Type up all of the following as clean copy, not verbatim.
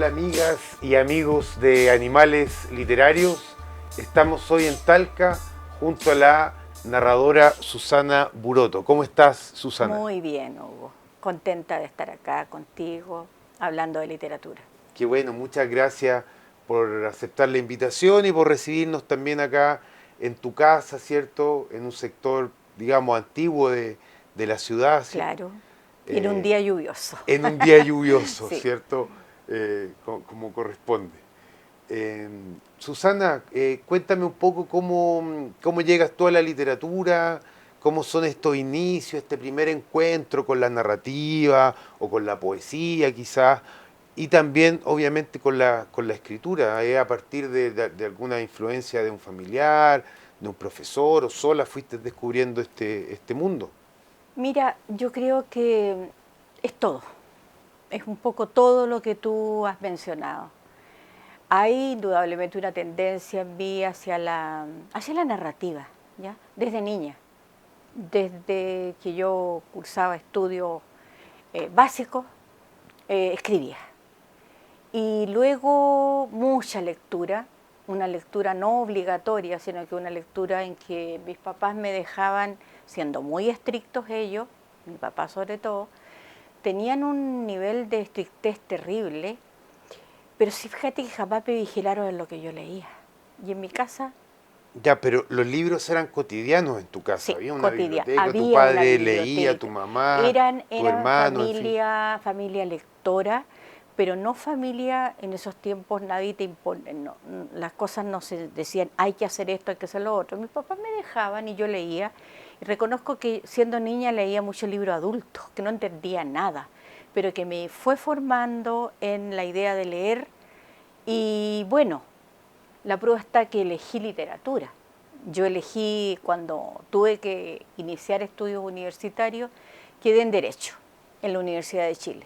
amigas y amigos de Animales Literarios? Estamos hoy en Talca junto a la narradora Susana Buroto. ¿Cómo estás, Susana? Muy bien, Hugo. Contenta de estar acá contigo, hablando de literatura. Qué bueno, muchas gracias por aceptar la invitación y por recibirnos también acá en tu casa, ¿cierto? En un sector, digamos, antiguo de la ciudad, ¿cierto? Claro, en un día lluvioso. En un día lluvioso, Sí. ¿cierto? Como corresponde. Susana, cuéntame un poco cómo llegas tú a la literatura, cómo son estos inicios, este primer encuentro con la narrativa o con la poesía quizás, y también obviamente con la escritura, a partir de alguna influencia de un familiar, de un profesor o sola fuiste descubriendo este mundo. Mira, yo creo que es todo. Es un poco todo lo que tú has mencionado. Hay indudablemente una tendencia en mí hacia la narrativa, ¿ya? Desde niña. Desde que yo cursaba estudios básicos, escribía. Y luego mucha lectura, una lectura no obligatoria, sino que una lectura en que mis papás me dejaban, siendo muy estrictos ellos, mi papá sobre todo, tenían un nivel de estrictez terrible, pero sí fíjate que jamás me vigilaron en lo que yo leía. Y en mi casa, Ya, pero los libros eran cotidianos en tu casa. sí, Había una cotidiana, biblioteca, tu había una padre leía, tu biblioteca. mamá, tu Eran hermano, en fin. familia lectora, pero no familia, en esos tiempos nadie te impone, no, las cosas no se decían, hay que hacer esto, hay que hacer lo otro. Mis papás me dejaban y yo leía. Y reconozco que siendo niña leía mucho libro adulto, que no entendía nada, pero que me fue formando en la idea de leer. Y bueno, la prueba está que elegí literatura. Yo elegí, cuando tuve que iniciar estudios universitarios, quedé en Derecho, en la Universidad de Chile.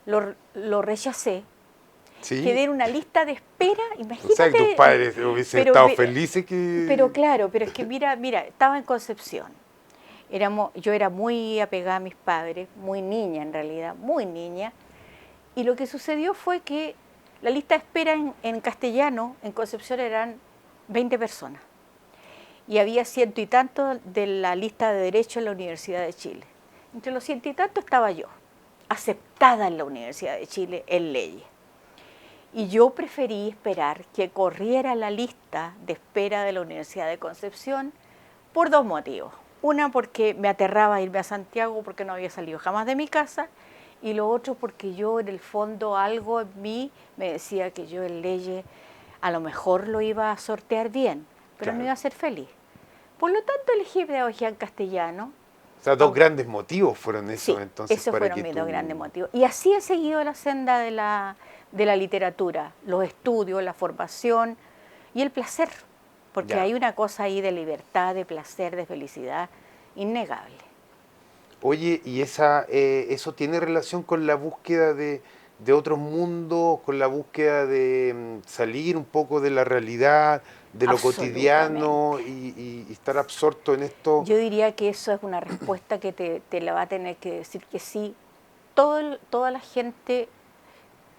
Lo rechacé, ¿Sí? quedé en una lista de espera, O sea, que tus imagínate, padres hubiesen pero, estado felices pero que... claro, pero es que mira, estaba en Concepción. Yo era muy apegada a mis padres, muy niña en realidad, muy niña, y lo que sucedió fue que la lista de espera en castellano, en Concepción, eran 20 personas. Y había ciento y tanto de la lista de Derecho en la Universidad de Chile. Entre los ciento y tanto estaba yo, aceptada en la Universidad de Chile en leyes. Y yo preferí esperar que corriera la lista de espera de la Universidad de Concepción por dos motivos. Una, porque me aterraba irme a Santiago porque no había salido jamás de mi casa, y lo otro porque yo en el fondo algo en mí me decía que yo en leyes a lo mejor lo iba a sortear bien, pero no Claro. iba a ser feliz. Por lo tanto elegí pedagogía en castellano. O sea, dos grandes motivos fueron esos Sí, entonces esos para fueron que mis dos tú... grandes motivos. Y así he seguido la senda de la literatura, los estudios, la formación y el placer, porque Ya. hay una cosa ahí de libertad, de placer, de felicidad, innegable. Oye, ¿y eso tiene relación con la búsqueda de otros mundos, con la búsqueda de salir un poco de la realidad, de lo Absolutamente. cotidiano y estar absorto en esto? Yo diría que eso es una respuesta que te la va a tener que decir que sí toda la gente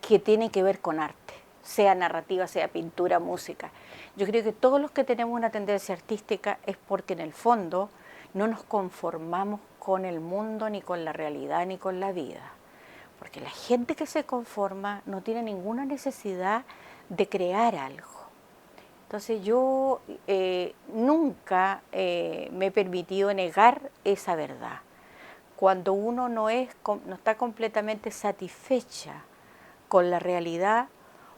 que tiene que ver con arte, sea narrativa, sea pintura, música. Yo creo que todos los que tenemos una tendencia artística es porque en el fondo no nos conformamos con el mundo, ni con la realidad, ni con la vida. Porque la gente que se conforma no tiene ninguna necesidad de crear algo. Entonces yo nunca me he permitido negar esa verdad. Cuando uno no está completamente satisfecha con la realidad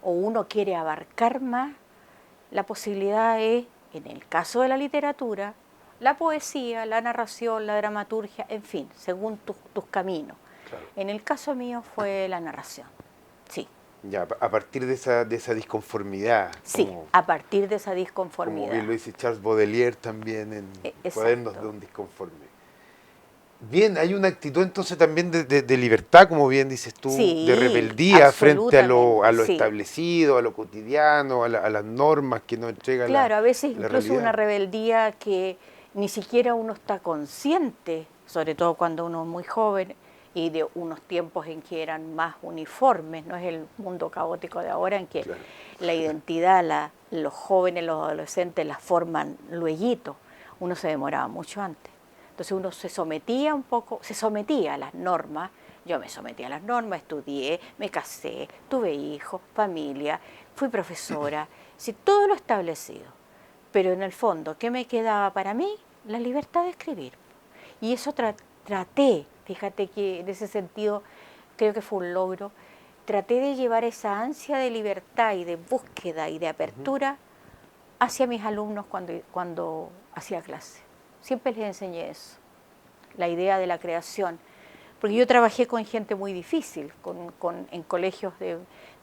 o uno quiere abarcar más, la posibilidad es, en el caso de la literatura, la poesía, la narración, la dramaturgia, en fin, según tus caminos. Claro. En el caso mío fue la narración, sí. Ya, a partir de esa disconformidad, Sí, a partir de esa como bien disconformidad. lo dice Charles Baudelaire también en Cuadernos de Exacto. un disconforme. Bien, hay una actitud entonces también de libertad, como bien dices tú, de Sí, rebeldía frente a absolutamente, lo sí. establecido, a lo cotidiano, a las normas que nos entrega Claro, a veces la incluso una realidad. rebeldía que ni siquiera uno está consciente, sobre todo cuando uno es muy joven, y de unos tiempos en que eran más uniformes, no es el mundo caótico de ahora en que Claro. la identidad, los jóvenes, los adolescentes la forman lueguito, uno se demoraba mucho antes. Entonces uno se sometía un poco, se sometía a las normas, yo me sometí a las normas, estudié, me casé, tuve hijos, familia, fui profesora, sí, todo lo establecido. Pero en el fondo, ¿qué me quedaba para mí? La libertad de escribir. Y eso traté, fíjate que en ese sentido creo que fue un logro, traté de llevar esa ansia de libertad y de búsqueda y de apertura hacia mis alumnos cuando hacía clase. Siempre les enseñé eso, la idea de la creación. Porque yo trabajé con gente muy difícil, en colegios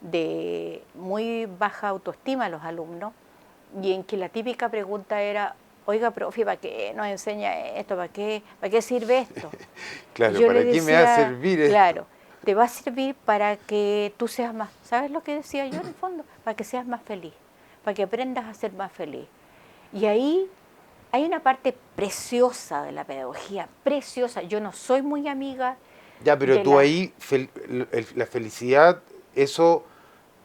de muy baja autoestima los alumnos, y en que la típica pregunta era, oiga, profe, ¿para qué nos enseña esto? ¿Para qué sirve esto? Y Claro, yo les ¿para qué me va a decía, servir esto? claro, te va a servir para que tú seas más, ¿sabes lo que decía yo en el fondo? Para que seas más feliz, para que aprendas a ser más feliz. Y ahí hay una parte preciosa de la pedagogía, preciosa. Yo no soy muy amiga Ya, pero de tú las ahí, la felicidad, eso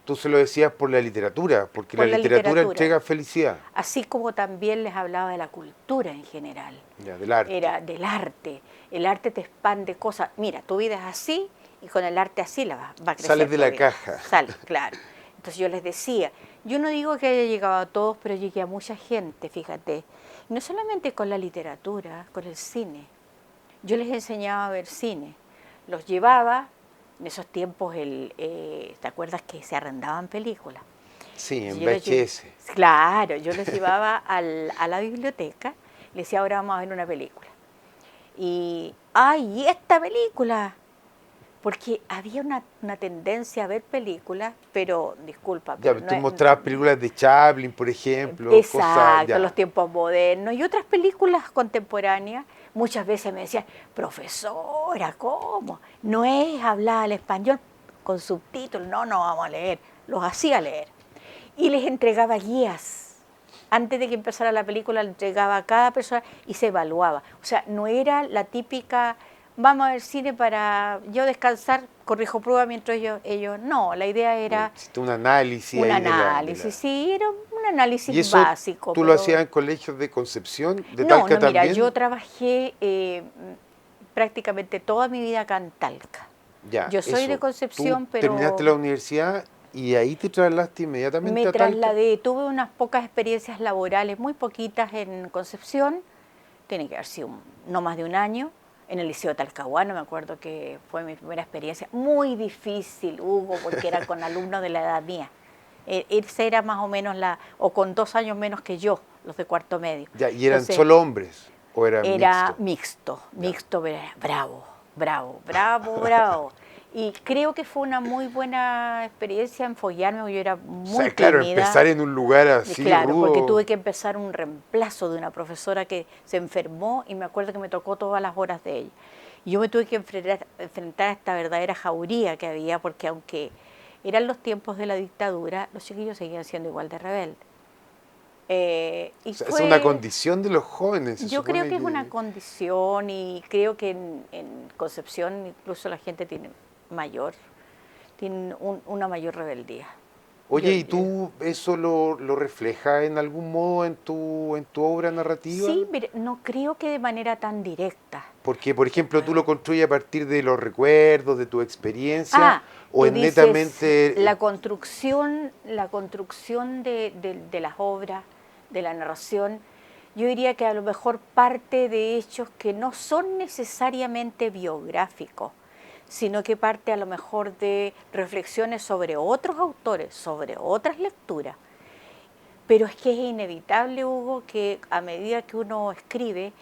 tú se lo decías por la literatura, porque la por la literatura literatura, entrega felicidad, así como también les hablaba de la cultura en general, ya, del arte. era del arte. El arte te expande cosas. Mira, tu vida es así y con el arte así va a Sales crecer de tu la vida. caja. Sale, claro. Entonces yo les decía, yo no digo que haya llegado a todos, pero llegué a mucha gente, fíjate. Y no solamente con la literatura, con el cine. Yo les enseñaba a ver cine. Los llevaba, en esos tiempos, ¿te acuerdas que se arrendaban películas? Sí, en Yo VHS. claro, yo les llevaba a la biblioteca, les decía, ahora vamos a ver una película. Y, ¡ay, esta película! Porque había una tendencia a ver películas, pero, disculpa, Ya, pero no tú es... mostrabas películas de Chaplin, por ejemplo, cosas, Exacto, los ya. tiempos modernos y otras películas contemporáneas. Muchas veces me decían, profesora, ¿cómo? No es hablar el español con subtítulos, no vamos a leer. Los hacía leer. Y les entregaba guías. Antes de que empezara la película, le entregaba a cada persona y se evaluaba. O sea, no era la típica, vamos a ver cine para yo descansar, corrijo prueba mientras ellos. No, la idea era Existe un análisis un ahí de análisis, sí, era un análisis ¿Y eso básico, tú lo pero hacías en colegios de Concepción, de no, Talca no, mira, yo también? trabajé prácticamente toda mi vida acá en Talca. Ya, Yo soy de eso. Tú Concepción, terminaste pero la universidad y ahí te trasladaste inmediatamente me a Talca. trasladé, tuve unas pocas experiencias laborales, muy poquitas en Concepción, tiene que haber sido no más de un año, en el Liceo Talcahuano, me acuerdo que fue mi primera experiencia, muy difícil, Hugo, porque era con alumnos de la edad mía. Esa era más o menos o con 2 años menos que yo, los de cuarto medio. Ya, ¿y eran Entonces, solo hombres o eran era mixtos? mixto, Ya. mixto, pero era bravo, bravo, bravo, bravo. Y creo que fue una muy buena experiencia enfollarme, porque yo era O muy sea, claro, tímida. empezar en un lugar así Claro, porque tuve rudo. que empezar un reemplazo de una profesora que se enfermó y me acuerdo que me tocó todas las horas de ella. Y yo me tuve que enfrentar a esta verdadera jauría que había, porque aunque eran los tiempos de la dictadura, los chiquillos seguían siendo igual de rebeldes. O Y sea, es una fue, condición de los jóvenes, se yo creo supone que es una que... condición y creo que en Concepción incluso la gente tiene una mayor rebeldía. Oye, ¿y tú eso lo reflejas en algún modo en tu obra narrativa? Sí, pero no creo que de manera tan directa. Porque, por ejemplo, tú lo construyes a partir de los recuerdos, de tu experiencia, Ah, o tú es dices netamente... la construcción de las obras, de la narración, yo diría que a lo mejor parte de hechos que no son necesariamente biográficos, sino que parte a lo mejor de reflexiones sobre otros autores, sobre otras lecturas. Pero es que es inevitable, Hugo, que a medida que uno escribe,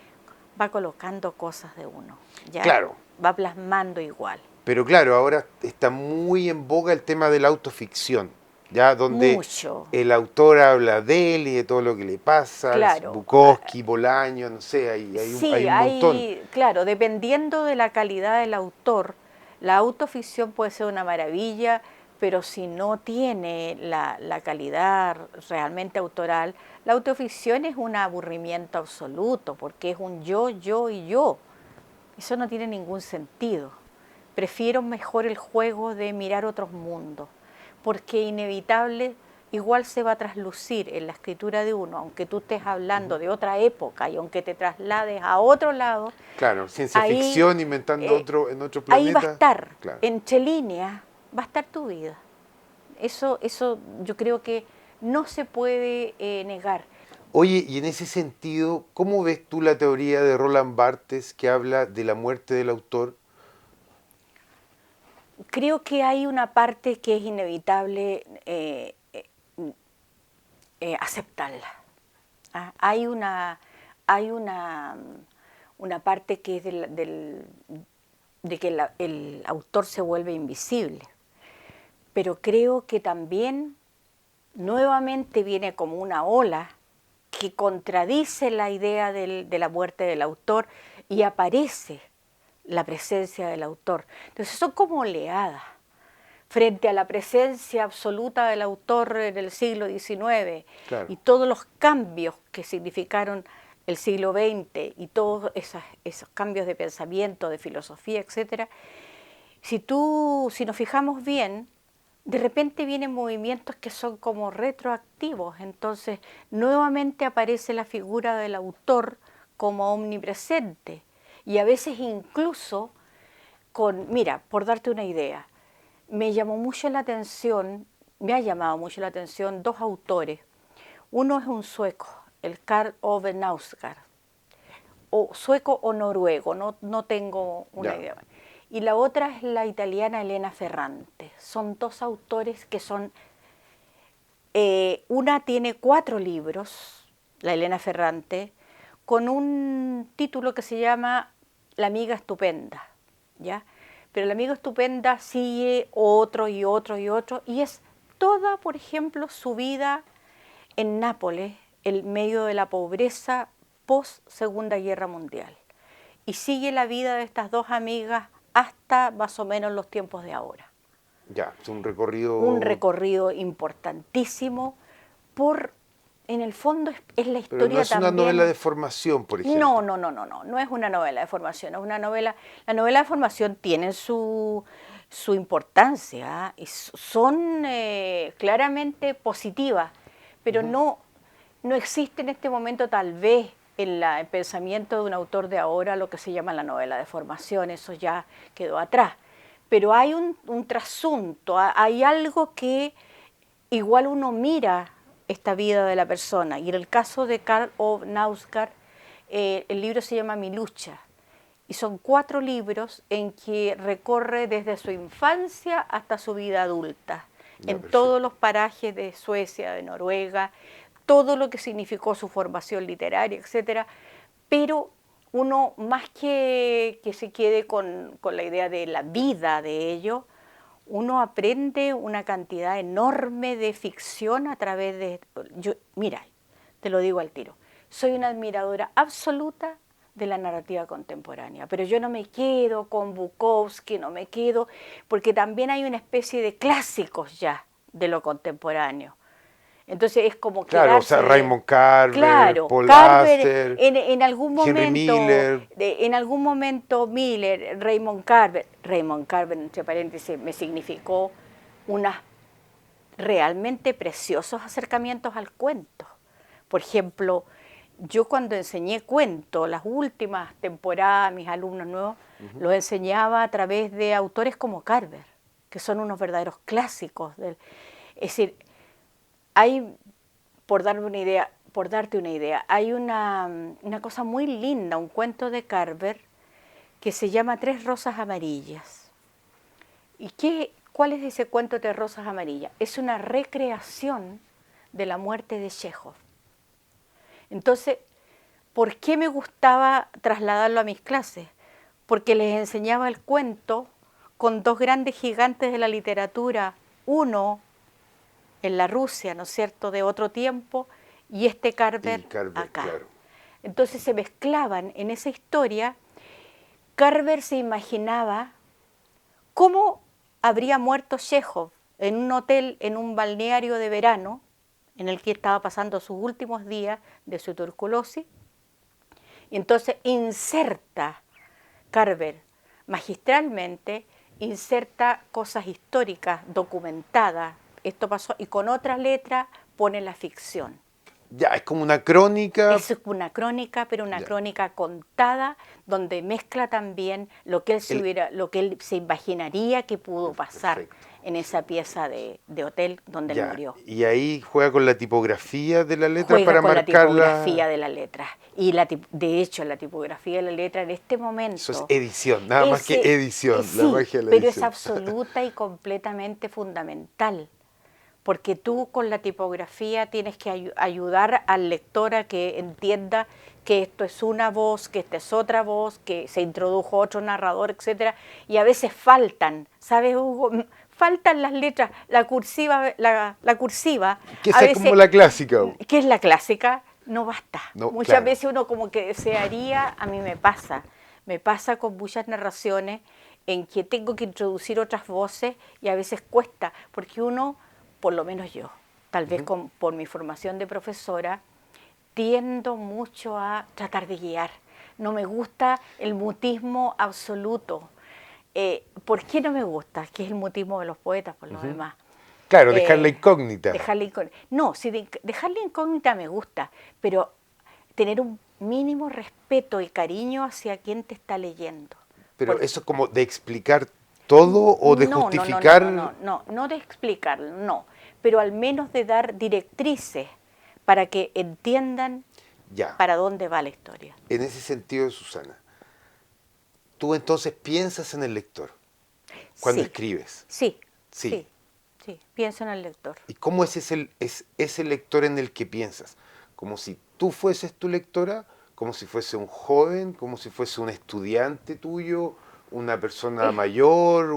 va colocando cosas de uno, ¿ya? Claro, Va plasmando igual. pero claro, ahora está muy en boga el tema de la autoficción, ya donde Mucho, el autor habla de él y de todo lo que le pasa, claro. Bukowski, Bolaño, no sé, hay Sí, un montón. claro, dependiendo de la calidad del autor, la autoficción puede ser una maravilla, pero si no tiene la calidad realmente autoral, la autoficción es un aburrimiento absoluto, porque es un yo y yo. Eso no tiene ningún sentido. prefiero mejor el juego de mirar otros mundos, porque inevitable igual se va a traslucir en la escritura de uno, aunque tú estés hablando de otra época y aunque te traslades a otro lado, Claro, ciencia ahí, ficción inventando en otro ahí va a planeta. estar, Claro. entre líneas, va a estar tu vida. Eso yo creo que no se puede negar. Oye, y en ese sentido, ¿cómo ves tú la teoría de Roland Barthes que habla de la muerte del autor? Creo que hay una parte que es inevitable aceptarla. ¿Ah? Hay una parte que es de que el autor se vuelve invisible, pero creo que también nuevamente viene como una ola que contradice la idea de la muerte del autor y aparece la presencia del autor. Entonces son como oleadas frente a la presencia absoluta del autor en el siglo XIX Claro. y todos los cambios que significaron el siglo XX y todos esos cambios de pensamiento, de filosofía, etcétera. Si nos fijamos bien, de repente vienen movimientos que son como retroactivos, entonces nuevamente aparece la figura del autor como omnipresente y a veces incluso mira, por darte una idea, me ha llamado mucho la atención dos autores. Uno es un sueco, el Karl Ove Knausgård, o sueco o noruego, no tengo una idea. Y la otra es la italiana Elena Ferrante. Son dos autores que son, una tiene 4 libros, la Elena Ferrante, con un título que se llama La amiga estupenda, ¿ya? Pero la amiga estupenda sigue otro y otro y otro, y es toda, por ejemplo, su vida en Nápoles, en medio de la pobreza post Segunda Guerra Mundial. Y sigue la vida de estas dos amigas hasta más o menos los tiempos de ahora. Ya, es un recorrido... Un recorrido importantísimo en el fondo es la historia Pero no es también... una novela de formación, por ejemplo. No es una novela de formación, es una novela... La novela de formación tiene su importancia, y son claramente positivas, pero no existe en este momento tal vez en el pensamiento de un autor de ahora lo que se llama la novela de formación, eso ya quedó atrás. Pero hay un trasunto, hay algo que igual uno mira esta vida de la persona. Y en el caso de Karl Ove Knausgård, el libro se llama Mi lucha. Y son 4 libros en que recorre desde su infancia hasta su vida adulta, en todos los parajes de Suecia, de Noruega, todo lo que significó su formación literaria, etcétera, pero uno más que se quede con la idea de la vida de ello, uno aprende una cantidad enorme de ficción a través de... Mira, te lo digo al tiro, soy una admiradora absoluta de la narrativa contemporánea, pero yo no me quedo con Bukowski, no me quedo, porque también hay una especie de clásicos ya de lo contemporáneo. Entonces es como claro, o sea, Raymond Carver, claro, Paul Carver, Auster, en algún Henry momento, Miller. En algún momento Miller, Raymond Carver, entre paréntesis, me significó unos realmente preciosos acercamientos al cuento. Por ejemplo, yo cuando enseñé cuento, las últimas temporadas, a mis alumnos nuevos, los enseñaba a través de autores como Carver, que son unos verdaderos clásicos. Es decir, hay, por darte una idea, hay una cosa muy linda, un cuento de Carver que se llama Tres rosas amarillas. ¿Y cuál es ese cuento de Tres rosas amarillas? Es una recreación de la muerte de Chekhov. Entonces, ¿por qué me gustaba trasladarlo a mis clases? Porque les enseñaba el cuento con 2 grandes gigantes de la literatura, uno en la Rusia, ¿no es cierto?, de otro tiempo, y Carver acá. Claro. Entonces se mezclaban en esa historia. Carver se imaginaba cómo habría muerto Chekhov en un hotel, en un balneario de verano, en el que estaba pasando sus últimos días de su tuberculosis, y entonces inserta Carver magistralmente inserta cosas históricas, documentadas, esto pasó, y con otra letra pone la ficción. Ya, es como una crónica. Es una crónica, pero una Ya. crónica contada, donde mezcla también lo que él lo que él se imaginaría que pudo pasar Perfecto. en esa pieza de hotel donde él Ya, murió. y ahí juega con la tipografía de la letra Juega para con la tipografía marcarla. de la letra. Y de hecho, la tipografía de la letra en este Eso es momento edición, nada más que edición, la sí, magia de la pero es edición. absoluta y completamente fundamental. Porque tú con la tipografía tienes que ayudar al lector a que entienda que esto es una voz, que esta es otra voz, que se introdujo otro narrador, etcétera, y a veces faltan, ¿sabes, Hugo? Faltan las letras, la cursiva, la cursiva, Que a esa es como veces, la clásica. que es la clásica, no basta. No, Muchas claro. veces uno como que desearía, a mí me pasa con muchas narraciones en que tengo que introducir otras voces y a veces cuesta, porque uno, por lo menos yo, tal vez por mi formación de profesora, tiendo mucho a tratar de guiar. No me gusta el mutismo absoluto. ¿Por qué no me gusta? Que es el mutismo de los poetas, por lo demás. Claro, dejar la incógnita. Dejarla incógnita. No, si dejarla incógnita me gusta, pero tener un mínimo respeto y cariño hacia quien te está leyendo. Pero Porque eso es como de explicar todo o de justificar. no de explicarlo, no, pero al menos de dar directrices para que entiendan Ya, para dónde va la historia. en ese sentido, Susana, tú entonces piensas en el lector cuando Sí, escribes. sí, Sí. sí, pienso en el lector. ¿Y cómo es ese lector en el que piensas? ¿Como si tú fueses tu lectora? ¿Como si fuese un joven? ¿Como si fuese un estudiante tuyo? ¿Una persona Es, mayor?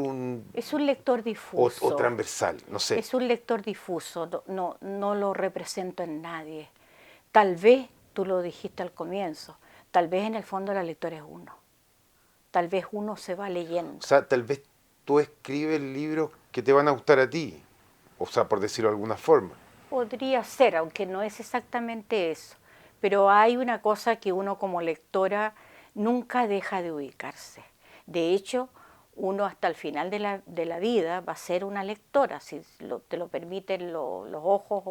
es un lector O difuso, transversal? No sé. es un lector difuso, no lo represento en nadie. Tal vez, tú lo dijiste al comienzo, tal vez en el fondo la lectora es uno. Tal vez uno se va O leyendo. sea, tal vez tú escribes libros que te van a gustar a ti. O sea, por decirlo de alguna forma. Podría ser, aunque no es exactamente eso. Pero hay una cosa que uno como lectora nunca deja de ubicarse. De hecho, uno hasta el final de la vida va a ser una lectora, si te lo permiten los ojos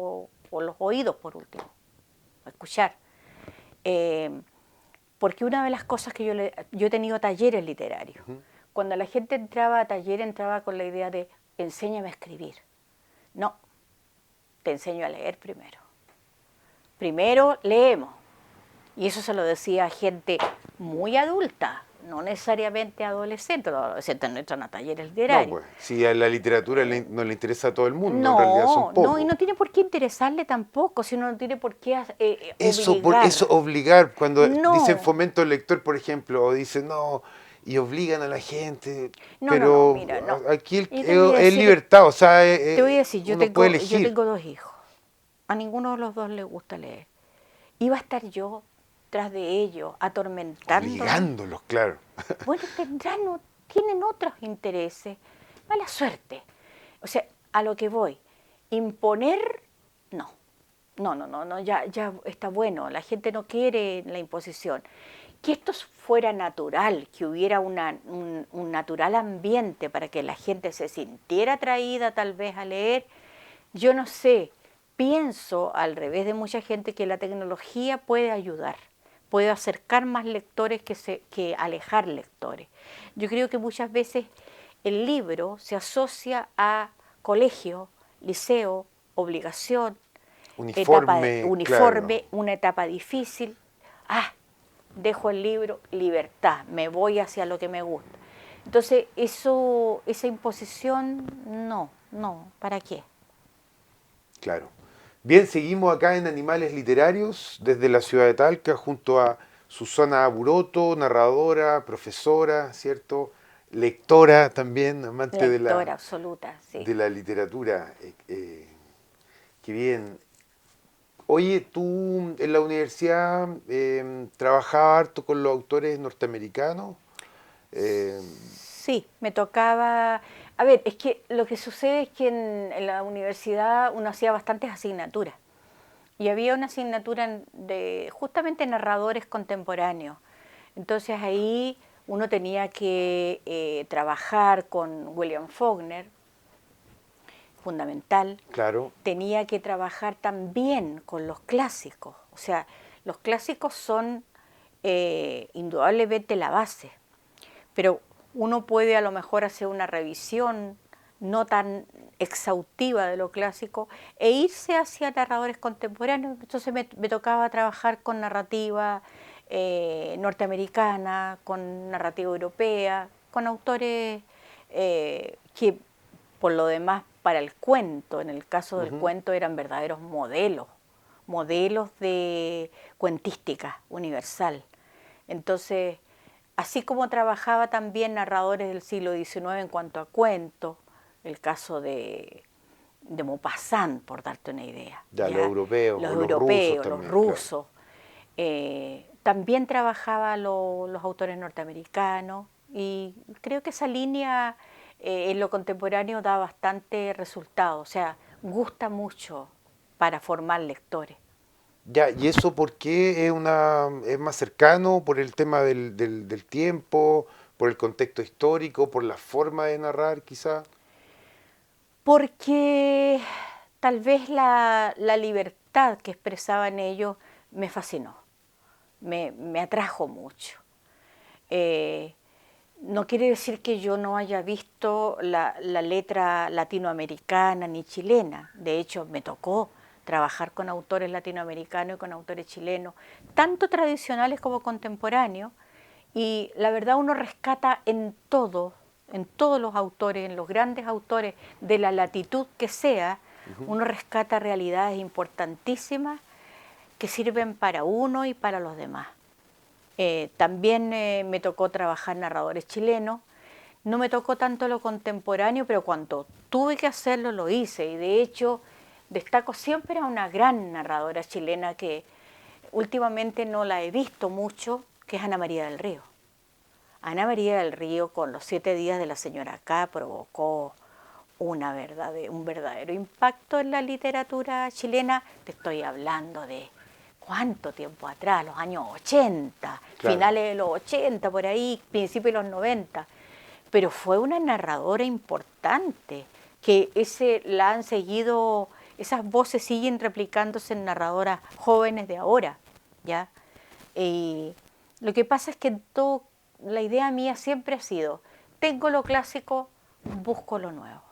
o los oídos, por último, escuchar. Eh, porque una de las cosas que yo he tenido talleres literarios. Cuando la gente entraba a taller, entraba con la idea de enséñame a escribir. No, te enseño a leer primero. Primero leemos. Y eso se lo decía a gente muy adulta, no necesariamente adolescentes. Los adolescentes no entran a talleres No, literarios. pues, si a la literatura no le interesa a todo el mundo, en realidad son No, y pocos. no tiene por qué interesarle tampoco, si uno no tiene por qué Por obligar. eso obligar, cuando dicen No, fomento al lector, por ejemplo, o dicen no, y obligan a la gente, no, pero mira, no. aquí Yo te voy a es decir, libertad, o sea, te voy a decir, uno puede yo elegir, tengo dos hijos. A ninguno de los dos les gusta leer. ¿Iba a estar yo tras de ellos, atormentándolos? obligándolos, claro. Bueno, tienen otros intereses. Mala suerte. O sea, a lo que voy, imponer, no. No, ya está bueno. La gente no quiere la imposición. Que esto fuera natural, que hubiera un natural ambiente para que la gente se sintiera atraída tal vez a leer, yo no sé. Pienso, al revés de mucha gente, que la tecnología puede ayudar, puede acercar más lectores que alejar lectores. Yo creo que muchas veces el libro se asocia a colegio, liceo, obligación, Uniforme, claro. uniforme, una etapa difícil. Ah, dejo el libro, libertad, me voy hacia lo que me gusta. Entonces, esa imposición, no, ¿para qué? Claro. Bien, seguimos acá en Animales Literarios desde la ciudad de Talca junto a Susana Buroto, narradora, profesora, ¿cierto? Lectora también, amante Lectora absoluta, sí. de la literatura. Qué bien. Oye, tú en la universidad trabajabas harto con los autores norteamericanos. Eh, Sí, me tocaba. A ver, es que lo que sucede es que en la universidad uno hacía bastantes asignaturas. Y había una asignatura de justamente narradores contemporáneos. Entonces ahí uno tenía que trabajar con William Faulkner, fundamental, Claro, tenía que trabajar también con los clásicos, o sea, los clásicos son indudablemente la base, pero uno puede a lo mejor hacer una revisión no tan exhaustiva de lo clásico e irse hacia narradores contemporáneos. Entonces me tocaba trabajar con narrativa norteamericana, con narrativa europea, con autores que por lo demás para el cuento, en el caso del cuento eran verdaderos modelos, modelos de cuentística universal. Entonces, así como trabajaba también narradores del siglo XIX en cuanto a cuentos, el caso de Maupassant, por darte una idea. ya los ¿Ya? europeos Los o los rusos europeos, los también, claro. rusos. También trabajaba los autores norteamericanos y creo que esa línea en lo contemporáneo da bastante resultado, o sea, gusta mucho para formar lectores. Ya, ¿y eso por qué es más cercano? ¿Por el tema del tiempo? ¿Por el contexto histórico? ¿Por la forma de narrar, quizá? Porque tal vez la libertad que expresaban ellos me fascinó, me atrajo mucho. Eh, no quiere decir que yo no haya visto la letra latinoamericana ni chilena. De hecho, me tocó trabajar con autores latinoamericanos y con autores chilenos, tanto tradicionales como contemporáneos, y la verdad uno rescata en todos los autores, en los grandes autores, de la latitud que sea, uno rescata realidades importantísimas que sirven para uno y para los demás. También me tocó trabajar narradores chilenos, no me tocó tanto lo contemporáneo, pero cuando tuve que hacerlo lo hice y de hecho destaco siempre a una gran narradora chilena que últimamente no la he visto mucho, que es Ana María del Río. Ana María del Río con Los 7 días de la señora K provocó un verdadero impacto en la literatura chilena. Te estoy hablando de cuánto tiempo atrás, los años 80, Claro. finales de los 80, por ahí, principios de los 90. Pero fue una narradora importante, que la han seguido, esas voces siguen replicándose en narradoras jóvenes de ahora, ¿ya? Y lo que pasa es que la idea mía siempre ha sido, tengo lo clásico, busco lo nuevo.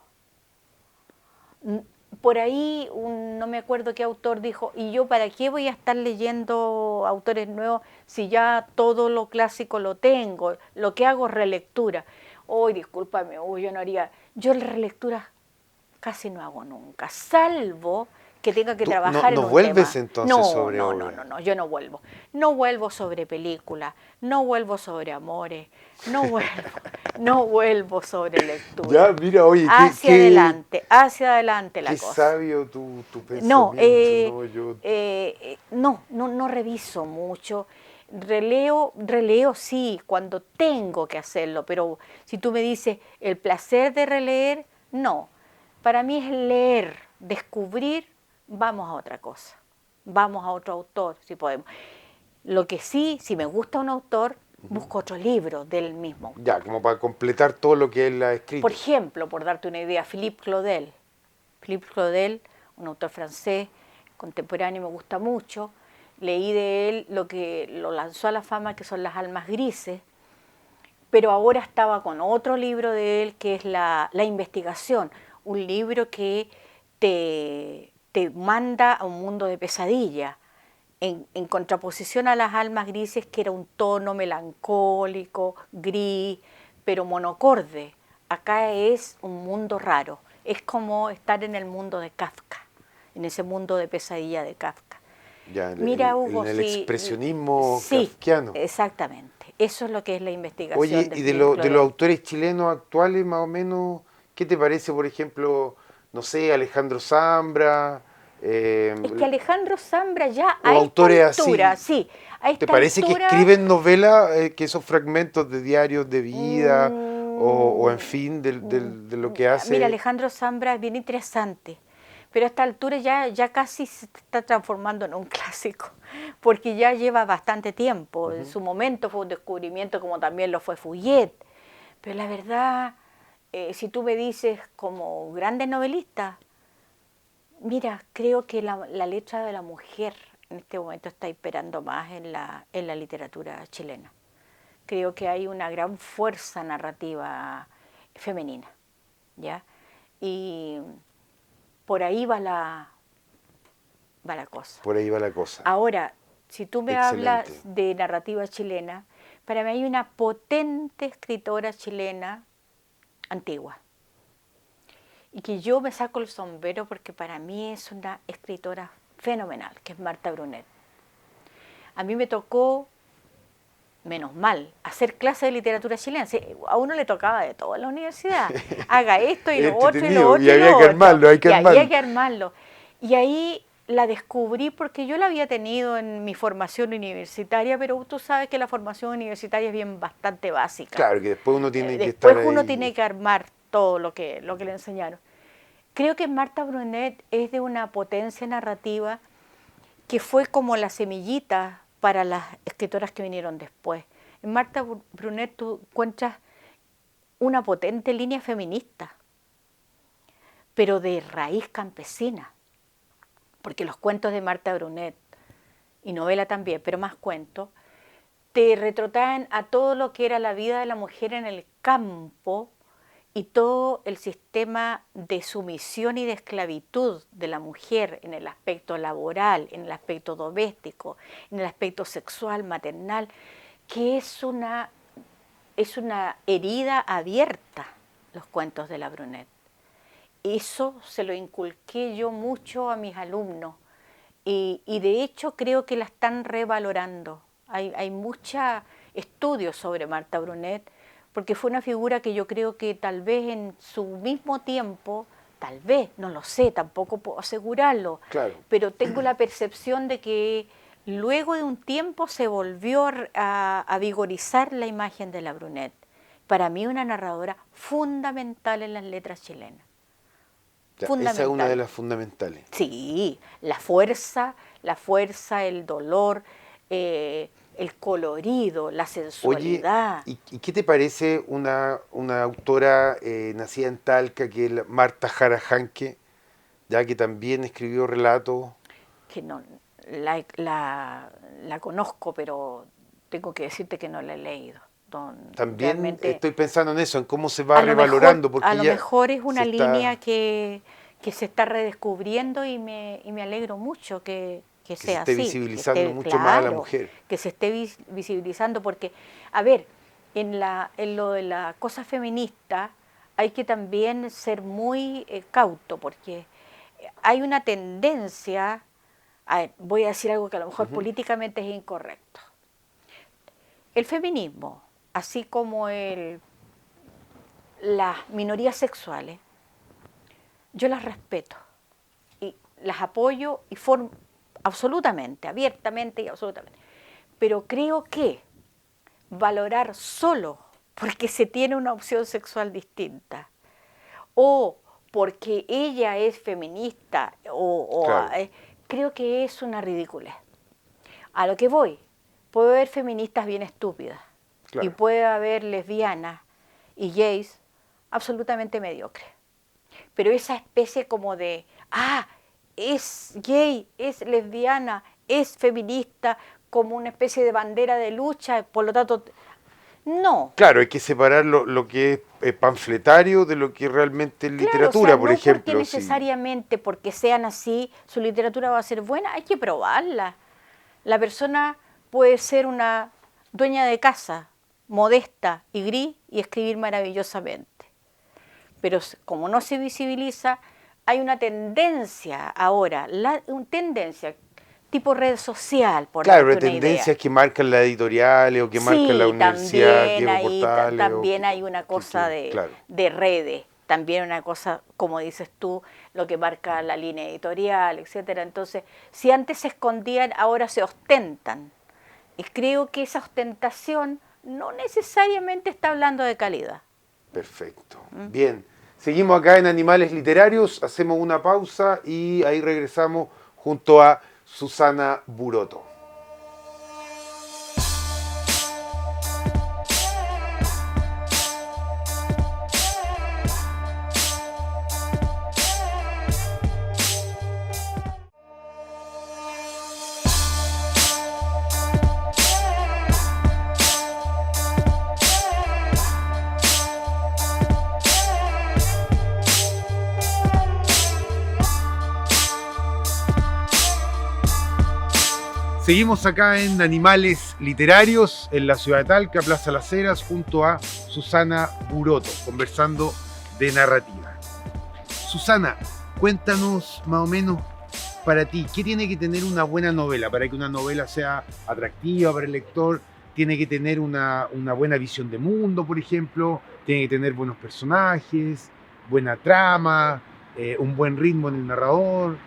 Por ahí, no me acuerdo qué autor dijo, ¿y yo para qué voy a estar leyendo autores nuevos si ya todo lo clásico lo tengo? Lo que hago es relectura. Uy, discúlpame, yo no haría, yo relectura casi no hago nunca, salvo que tenga que ¿Tú no, trabajar en no un vuelves tema. entonces No, sobre no, no, obra? no, no, yo no vuelvo. No vuelvo sobre películas, no vuelvo sobre amores, no vuelvo, no vuelvo sobre Ya, lectura. mira, oye, Hacia adelante la qué cosa. sabio tu No, pensamiento, ¿no? Yo, no reviso mucho. Releo sí, cuando tengo que hacerlo, pero si tú me dices el placer de releer, no. Para mí es leer, descubrir, vamos a otra cosa. Vamos a otro autor, si podemos. Lo que sí, si me gusta un autor, busco otro libro del mismo ya, autor. como para completar todo lo que él ha Por escrito. ejemplo, por darte una idea, Philippe Claudel. Philippe Claudel, un autor francés contemporáneo, me gusta mucho. Leí de él lo que lo lanzó a la fama, que son Las almas grises, pero ahora estaba con otro libro de él, que es La investigación, un libro que te manda a un mundo de pesadilla, en contraposición a Las almas grises, que era un tono melancólico, gris, pero monocorde. Acá es un mundo raro, es como estar en el mundo de Kafka, en ese mundo de pesadilla de Kafka. Ya, Mira, Hugo, en el sí, expresionismo sí, kafkiano. exactamente. Eso es lo que es la Oye, investigación de y Philippe de los Claudel. autores chilenos actuales, más o menos, ¿qué te parece, por ejemplo, no sé, Alejandro Zambra, Es que Alejandro Zambra ya o a esta autores altura, así? sí, a ¿Te esta parece que altura, escriben novelas, que son fragmentos de diarios de vida, o en mm, fin, de lo que mira, hace? Alejandro Zambra es bien interesante, pero a esta altura ya casi se está transformando en un clásico, porque ya lleva bastante tiempo. En su momento fue un descubrimiento como también lo fue Fouillet, pero la verdad, si tú me dices como grande novelista, mira, creo que la letra de la mujer en este momento está imperando más en la literatura chilena. Creo que hay una gran fuerza narrativa femenina, ¿ya? Y por ahí va la cosa. Por ahí va la cosa. Ahora, si tú me Excelente. hablas de narrativa chilena, para mí hay una potente escritora chilena antigua. Y que yo me saco el sombrero porque para mí es una escritora fenomenal, que es Marta Brunet. A mí me tocó, menos mal, hacer clase de literatura chilena. Sí, a uno le tocaba de todo en la universidad. Haga esto y lo otro y lo otro y había que armarlo, había que armarlo. Y ahí la descubrí porque yo la había tenido en mi formación universitaria, pero tú sabes que la formación universitaria es bien bastante básica. Claro, que después uno tiene que después estar uno ahí. tiene que armar todo lo que le enseñaron. Creo que Marta Brunet es de una potencia narrativa que fue como la semillita para las escritoras que vinieron después. En Marta Brunet tú encuentras una potente línea feminista, pero de raíz campesina, porque los cuentos de Marta Brunet, y novela también, pero más cuentos, te retrotraen a todo lo que era la vida de la mujer en el campo y todo el sistema de sumisión y de esclavitud de la mujer en el aspecto laboral, en el aspecto doméstico, en el aspecto sexual, maternal, que es una herida abierta, los cuentos de la Brunet. Eso se lo inculqué yo mucho a mis alumnos y de hecho creo que la están revalorando. Hay muchos estudios sobre Marta Brunet porque fue una figura que yo creo que tal vez en su mismo tiempo, tal vez, no lo sé, tampoco puedo asegurarlo, Claro. pero tengo la percepción de que luego de un tiempo se volvió a vigorizar la imagen de la Brunet. Para mí una narradora fundamental en las letras chilenas. Ya, esa es una de las fundamentales. Sí, la fuerza, el dolor, el colorido, la sensualidad. Oye, ¿y qué te parece una autora nacida en Talca, que es Marta Jara Janke, ya que también escribió relatos? Que no, la conozco, pero tengo que decirte que no la he leído. También Realmente, estoy pensando en eso, en cómo se va revalorando, porque a lo ya mejor es una se está, línea que se está redescubriendo y me alegro mucho que que se sea esté así, visibilizando mucho más a la mujer. que se esté visibilizando, porque, a ver, en lo de la cosa feminista hay que también ser muy cauto, porque hay una tendencia, voy a decir algo que a lo mejor políticamente es incorrecto. El feminismo, así como las minorías sexuales, yo las respeto y las apoyo y absolutamente, abiertamente y absolutamente. Pero creo que valorar solo porque se tiene una opción sexual distinta o porque ella es feminista Claro, creo que es una ridiculez. A lo que voy, puede haber feministas bien estúpidas y claro. puede haber lesbianas y gays absolutamente mediocres. Pero esa especie como de, es gay, es lesbiana, es feminista, como una especie de bandera de lucha, por lo tanto, no. Claro, hay que separar lo que es panfletario de lo que realmente es Claro, o literatura, sea, por no porque ejemplo. Sí. necesariamente porque sean así, su literatura va a ser buena, hay que probarla. La persona puede ser una dueña de casa, modesta y gris, y escribir maravillosamente. Pero como no se visibiliza, hay una tendencia ahora, una tendencia tipo red social, por Claro, darte hay una idea. tendencias que marcan las editoriales o que marcan la Sí, universidad, Diego Portales. también hay una cosa Claro, de redes, también una cosa, como dices tú, lo que marca la línea editorial, etcétera. Entonces, si antes se escondían, ahora se ostentan. Y creo que esa ostentación no necesariamente está hablando de calidad. perfecto. Bien. Seguimos acá en Animales Literarios, hacemos una pausa y ahí regresamos junto a Susana Buroto. Seguimos acá en Animales Literarios, en la ciudad de Talca, Plaza Las Heras, junto a Susana Buroto, conversando de narrativa. Susana, cuéntanos más o menos para ti, ¿qué tiene que tener una buena novela? Para que una novela sea atractiva para el lector, tiene que tener una buena visión de mundo, por ejemplo, tiene que tener buenos personajes, buena trama, un buen ritmo en el narrador.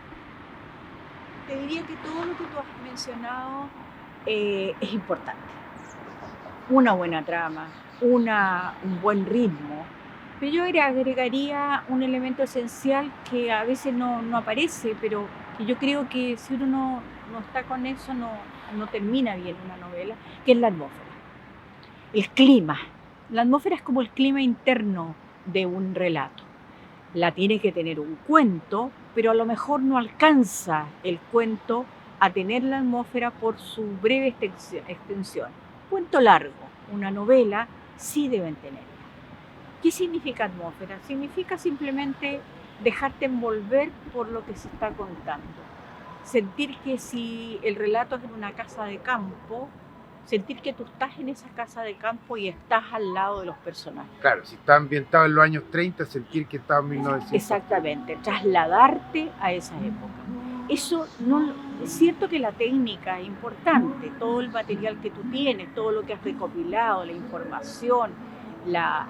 Te diría que todo lo que tú has mencionado es importante. Una buena trama, un buen ritmo. Pero yo agregaría un elemento esencial que a veces no aparece, pero que yo creo que si uno no está con eso no termina bien una novela, que es la atmósfera. El clima. La atmósfera es como el clima interno de un relato. La tiene que tener un cuento, pero a lo mejor no alcanza el cuento a tener la atmósfera por su breve extensión. Cuento largo, una novela, sí deben tenerla. ¿Qué significa atmósfera? Significa simplemente dejarte envolver por lo que se está contando. Sentir que si el relato es en una casa de campo, sentir que tú estás en esa casa de campo y estás al lado de los personajes. Claro, si está ambientado en los años 30, sentir que está en 1900. Exactamente, trasladarte a esa época. Eso no, es cierto que la técnica es importante, todo el material que tú tienes, todo lo que has recopilado, la información, las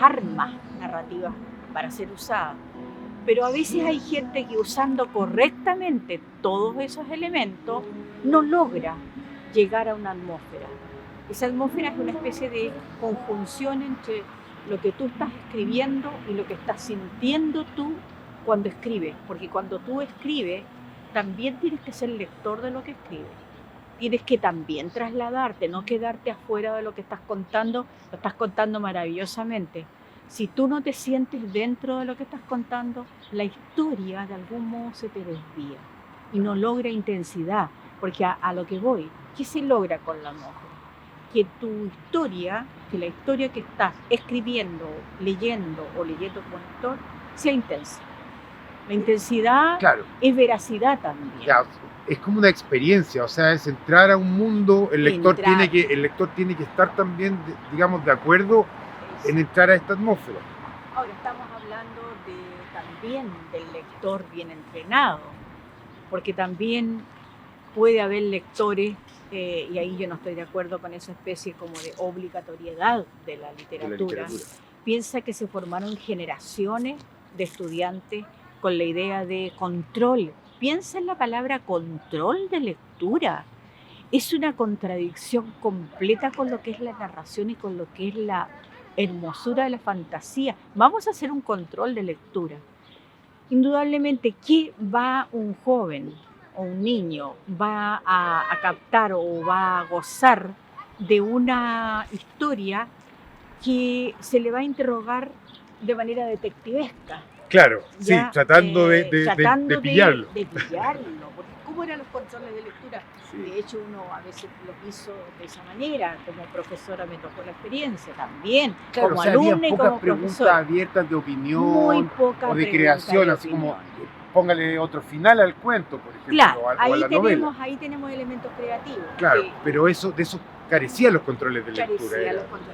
armas narrativas para ser usadas. Pero a veces hay gente que usando correctamente todos esos elementos no logra llegar a una atmósfera. Esa atmósfera es una especie de conjunción entre lo que tú estás escribiendo y lo que estás sintiendo tú cuando escribes, porque cuando tú escribes también tienes que ser lector de lo que escribes. Tienes que también trasladarte, no quedarte afuera de lo que estás contando, lo estás contando maravillosamente. Si tú no te sientes dentro de lo que estás contando, la historia de algún modo se te desvía y no logra intensidad, porque a lo que voy, ¿qué se logra con la atmósfera? Que tu historia, que la historia que estás escribiendo, leyendo o leyendo como lector, sea intensa. La intensidad Claro. Es veracidad también. Ya, es como una experiencia, o sea, es entrar a un mundo, el lector tiene que estar también, digamos, de acuerdo en entrar a esta atmósfera. Ahora estamos hablando también del lector bien entrenado, porque también puede haber lectores, y ahí yo no estoy de acuerdo con esa especie como de obligatoriedad de la literatura. Piensa que se formaron generaciones de estudiantes con la idea de control. Piensa en la palabra control de lectura. Es una contradicción completa con lo que es la narración y con lo que es la hermosura de la fantasía. Vamos a hacer un control de lectura. Indudablemente, ¿qué va un joven o un niño va a captar o va a gozar de una historia que se le va a interrogar de manera detectivesca? Claro, Ya, sí, tratando de pillarlo. De pillarlo, porque ¿cómo eran los controles de lectura? Sí. De hecho, uno a veces lo hizo de esa manera, como profesora me tocó la experiencia también, Claro, como o sea, alumna y pocas como preguntas profesora. abiertas de opinión Muy pocas o de preguntas creación, de así como opinión. póngale otro final al cuento, por ejemplo, Claro, o a la novela. ahí tenemos elementos creativos. Claro, que pero de eso carecían los controles de lectura. carecía los controles.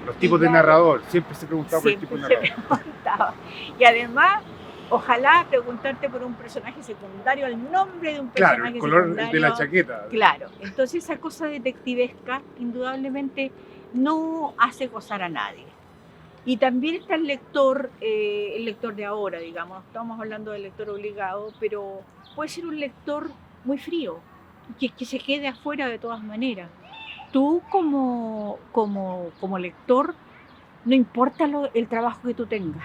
Los tipos de narrador, siempre se preguntaba por el tipo de narrador. Preguntaba. Y además, ojalá preguntarte por un personaje secundario, el nombre de un personaje Claro, el color secundario. de la chaqueta. Claro, entonces esa cosa detectivesca indudablemente no hace gozar a nadie. Y también está el lector de ahora, digamos, estamos hablando del lector obligado, pero puede ser un lector muy frío, que se quede afuera de todas maneras. Tú como lector, no importa el trabajo que tú tengas,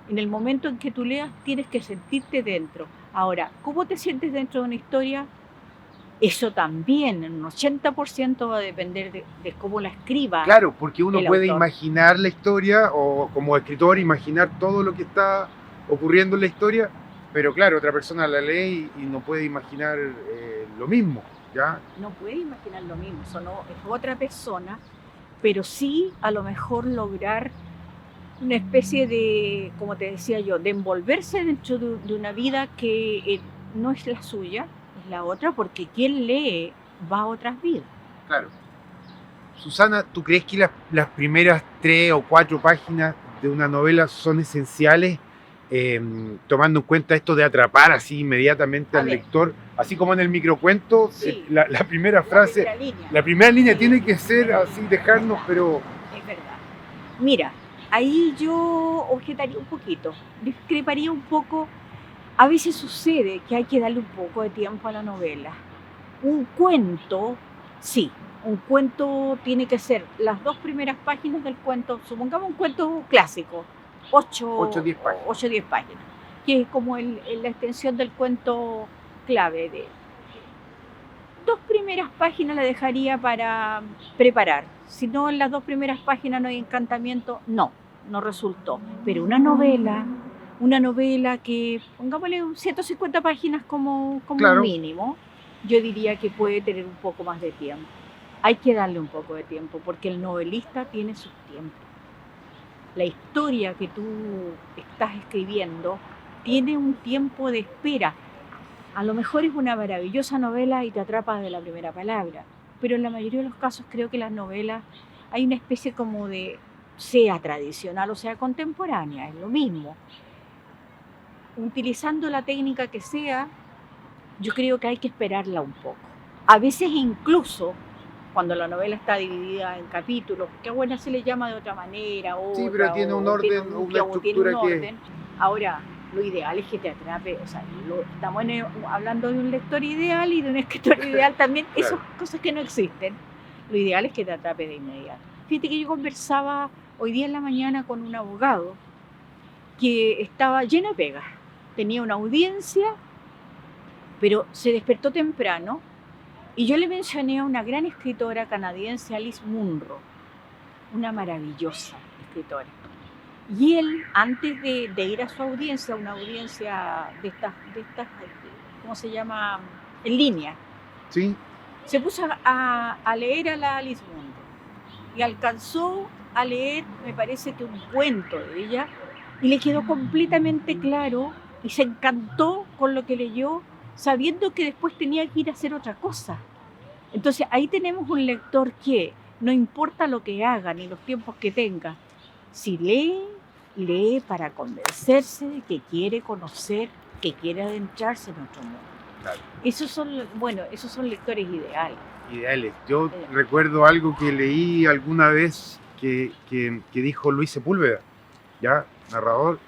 En el momento en que tú leas, tienes que sentirte dentro. Ahora, ¿cómo te sientes dentro de una historia? Eso también, en un 80% va a depender de cómo la escriba Claro, porque uno el puede autor. imaginar la historia o como escritor imaginar todo lo que está ocurriendo en la historia, pero claro, otra persona la lee y no puede imaginar lo mismo, ¿ya? No puede imaginar lo mismo, es otra persona, pero sí a lo mejor lograr una especie de, como te decía yo, de envolverse dentro de una vida que no es la suya, es la otra, porque quien lee va a otras vidas. Claro. Susana, ¿tú crees que las primeras 3 o 4 páginas de una novela son esenciales, tomando en cuenta esto de atrapar así inmediatamente al lector? Así como en el microcuento, sí, la primera frase, la primera línea tiene que ser así, dejarnos, pero... Es verdad. Mira, ahí yo objetaría un poquito, discreparía un poco. A veces sucede que hay que darle un poco de tiempo a la novela. Un cuento, sí, un cuento tiene que ser las 2 primeras páginas del cuento, supongamos un cuento clásico, 8 o 10 páginas, que es como la extensión del cuento clave. 2 primeras páginas la dejaría para preparar. Si no, en las 2 primeras páginas no hay encantamiento, no resultó. Pero una novela que, pongámosle 150 páginas como Claro. mínimo, yo diría que puede tener un poco más de tiempo. Hay que darle un poco de tiempo, porque el novelista tiene sus tiempos. La historia que tú estás escribiendo tiene un tiempo de espera. A lo mejor es una maravillosa novela y te atrapa de la primera palabra, pero en la mayoría de los casos creo que las novelas hay una especie como de, sea tradicional o sea contemporánea, es lo mismo. Utilizando la técnica que sea, yo creo que hay que esperarla un poco. A veces incluso, cuando la novela está dividida en capítulos, que bueno, se le llama de otra manera, sí, pero tiene un orden, una estructura que... Ahora, lo ideal es que te atrape, o sea, estamos hablando de un lector ideal y de un escritor ideal también, claro. Esas cosas que no existen. Lo ideal es que te atrape de inmediato. Fíjate que yo conversaba hoy día en la mañana con un abogado que estaba lleno de pegas, tenía una audiencia, pero se despertó temprano y yo le mencioné a una gran escritora canadiense, Alice Munro, una maravillosa escritora. Y él, antes de ir a su audiencia, una audiencia de estas, ¿cómo se llama? En línea. Sí. Se puso a leer a la Alice Munro. Y alcanzó a leer, me parece que un cuento de ella, y le quedó completamente claro y se encantó con lo que leyó, sabiendo que después tenía que ir a hacer otra cosa. Entonces ahí tenemos un lector que no importa lo que haga ni los tiempos que tenga, si lee para convencerse de que quiere conocer, que quiere adentrarse en otro mundo. Claro. Esos son lectores ideales. Ideales. Yo recuerdo algo que leí alguna vez que dijo Luis Sepúlveda, ya narrador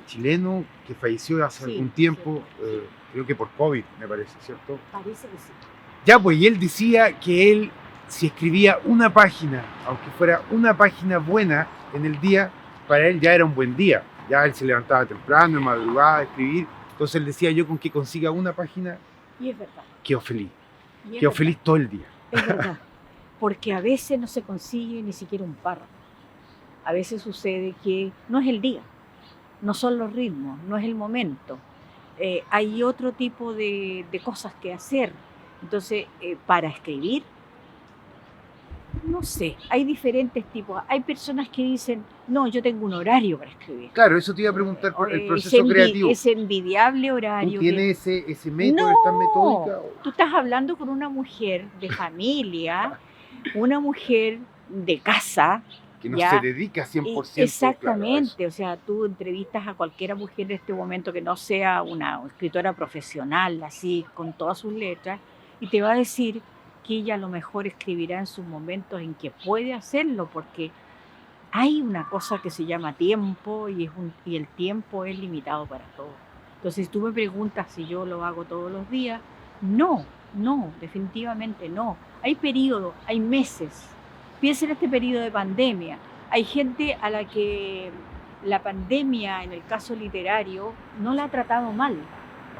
chileno que falleció hace algún tiempo, creo que por COVID, me parece, ¿cierto? Parece que sí. Ya, pues, y él decía que él, si escribía una página, aunque fuera una página buena en el día, para él ya era un buen día. Ya él se levantaba temprano, en madrugada, a escribir. Entonces él decía, yo con que consiga una página, y es verdad. Quedo feliz. Quedo feliz todo el día. Es verdad. Porque a veces no se consigue ni siquiera un párrafo. A veces sucede que no es el día, no son los ritmos, no es el momento. Hay otro tipo de cosas que hacer. Entonces, para escribir, no sé, hay diferentes tipos. Hay personas que dicen, no, yo tengo un horario para escribir. Claro, eso te iba a preguntar por el proceso creativo. Ese envidiable horario. ¿Tú tienes ese método, esta metódica? Tú estás hablando con una mujer de familia, una mujer de casa. Que no se dedica 100%. Exactamente, claro, o sea, tú entrevistas a cualquier mujer en este momento que no sea una escritora profesional, así, con todas sus letras, y te va a decir que ella a lo mejor escribirá en sus momentos en que puede hacerlo, porque hay una cosa que se llama tiempo y el tiempo es limitado para todo. Entonces, si tú me preguntas si yo lo hago todos los días, no, definitivamente no. Hay periodos, hay meses. Piensa en este periodo de pandemia. Hay gente a la que la pandemia, en el caso literario, no la ha tratado mal,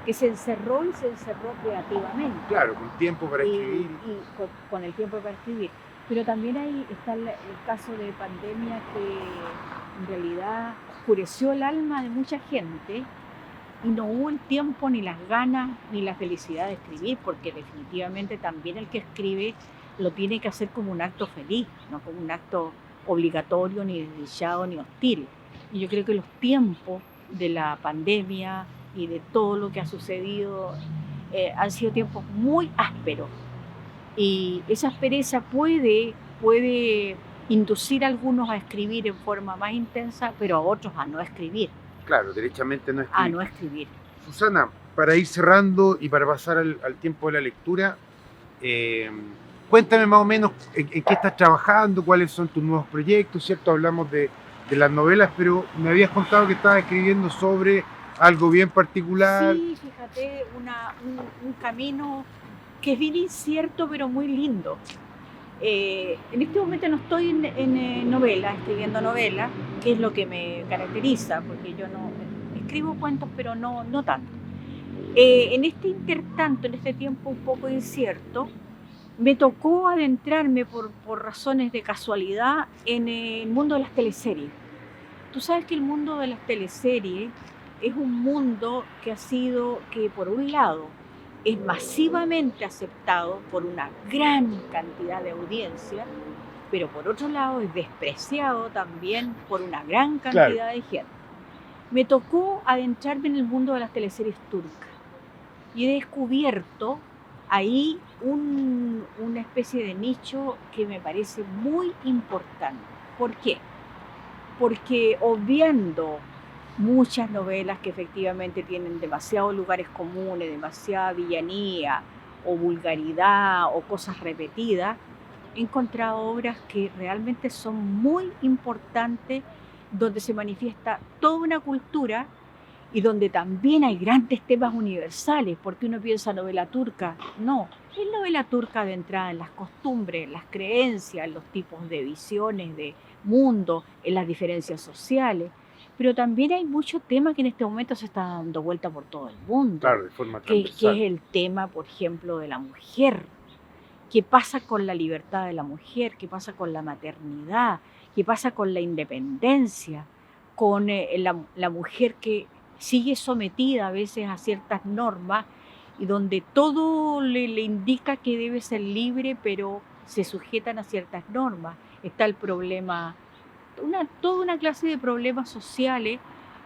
que se encerró y se encerró creativamente. Claro, con tiempo para escribir. Y con el tiempo para escribir. Pero también ahí está el caso de pandemia que en realidad oscureció el alma de mucha gente y no hubo el tiempo, ni las ganas, ni la felicidad de escribir, porque definitivamente también el que escribe lo tiene que hacer como un acto feliz, no como un acto obligatorio, ni desdichado, ni hostil. Y yo creo que los tiempos de la pandemia y de todo lo que ha sucedido han sido tiempos muy ásperos. Y esa aspereza puede inducir a algunos a escribir en forma más intensa, pero a otros a no escribir. Claro, derechamente no escribir. A no escribir. Susana, para ir cerrando y para pasar al tiempo de la lectura, cuéntame más o menos en qué estás trabajando, cuáles son tus nuevos proyectos, ¿cierto? Hablamos de las novelas, pero me habías contado que estabas escribiendo sobre algo bien particular. Sí, fíjate, un camino que es bien incierto, pero muy lindo. En este momento no estoy en novela, escribiendo novela, que es lo que me caracteriza, porque yo no escribo cuentos, pero no tanto. En este intertanto, en este tiempo un poco incierto, me tocó adentrarme por razones de casualidad en el mundo de las teleseries. Tú sabes que el mundo de las teleseries es un mundo que por un lado es masivamente aceptado por una gran cantidad de audiencia, pero por otro lado es despreciado también por una gran cantidad de gente. Me tocó adentrarme en el mundo de las teleseries turcas y he descubierto ahí una especie de nicho que me parece muy importante. ¿Por qué? Porque obviando muchas novelas que efectivamente tienen demasiados lugares comunes, demasiada villanía o vulgaridad o cosas repetidas, he encontrado obras que realmente son muy importantes, donde se manifiesta toda una cultura y donde también hay grandes temas universales, porque uno piensa novela turca. No, es novela turca adentrada en las costumbres, en las creencias, en los tipos de visiones de mundo, en las diferencias sociales. Pero también hay muchos temas que en este momento se están dando vuelta por todo el mundo. Claro, de forma que transversal. es el tema, por ejemplo, de la mujer. ¿Qué pasa con la libertad de la mujer? ¿Qué pasa con la maternidad? ¿Qué pasa con la independencia? Con la mujer que sigue sometida a veces a ciertas normas y donde todo le indica que debe ser libre, pero se sujetan a ciertas normas. Está el problema, toda una clase de problemas sociales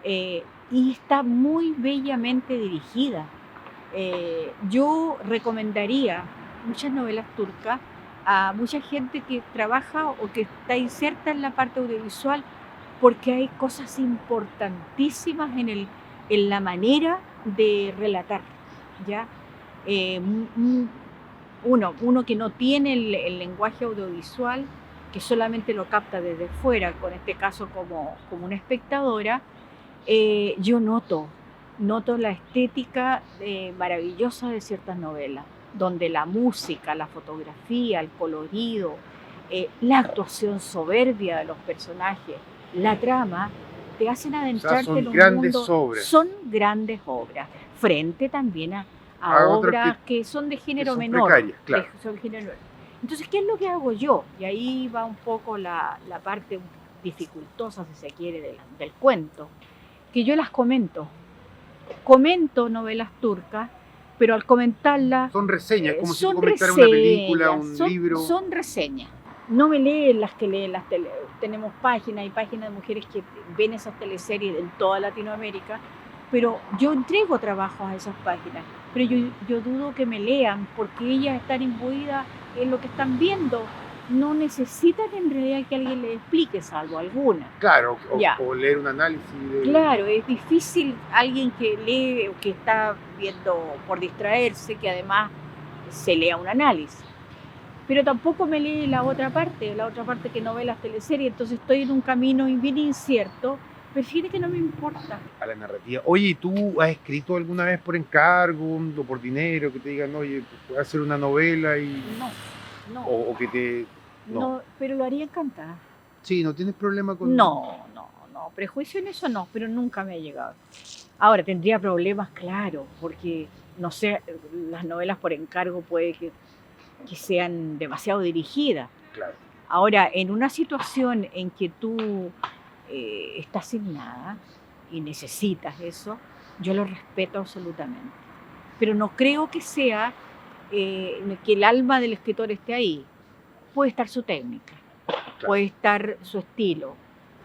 y está muy bellamente dirigida. Yo recomendaría muchas novelas turcas a mucha gente que trabaja o que está inserta en la parte audiovisual, porque hay cosas importantísimas en la manera de relatar, ¿ya? Uno que no tiene el lenguaje audiovisual, que solamente lo capta desde fuera, con este caso como una espectadora, yo noto la estética maravillosa de ciertas novelas, donde la música, la fotografía, el colorido, la actuación soberbia de los personajes, la trama, te hacen adentrarte en un grandes mundo. obras. Son grandes obras, frente también a obras que son de género menor. Precarias, claro. Entonces, ¿qué es lo que hago yo? Y ahí va un poco la parte dificultosa, si se quiere, del cuento, que yo las comento novelas turcas, pero al comentarlas... Son reseñas, como si comentara una película, un libro. Son reseñas. No me leen las que leen las tele. Tenemos páginas y páginas de mujeres que ven esas teleseries en toda Latinoamérica, pero yo entrego trabajos a esas páginas. Pero yo dudo que me lean, porque ellas están imbuidas en lo que están viendo. No necesitan en realidad que alguien les explique, salvo alguna. Claro, o leer un análisis. Claro, es difícil alguien que lee o que está viendo por distraerse, que además se lea un análisis. Pero tampoco me lee la otra parte que no ve las teleseries, entonces estoy en un camino bien incierto, pero fíjate que no me importa. A la narrativa. Oye, ¿tú has escrito alguna vez por encargo o por dinero, que te digan, oye, puedes hacer una novela y... No. O que te... No, pero lo haría encantada. Sí, ¿no tienes problema con...? No. no, prejuicio en eso no, pero nunca me ha llegado. Ahora, tendría problemas, claro, porque, no sé, las novelas por encargo puede que sean demasiado dirigidas. Claro. Ahora, en una situación en que tú estás sin nada y necesitas eso, yo lo respeto absolutamente. Pero no creo que sea que el alma del escritor esté ahí. Puede estar su técnica, Claro. puede estar su estilo,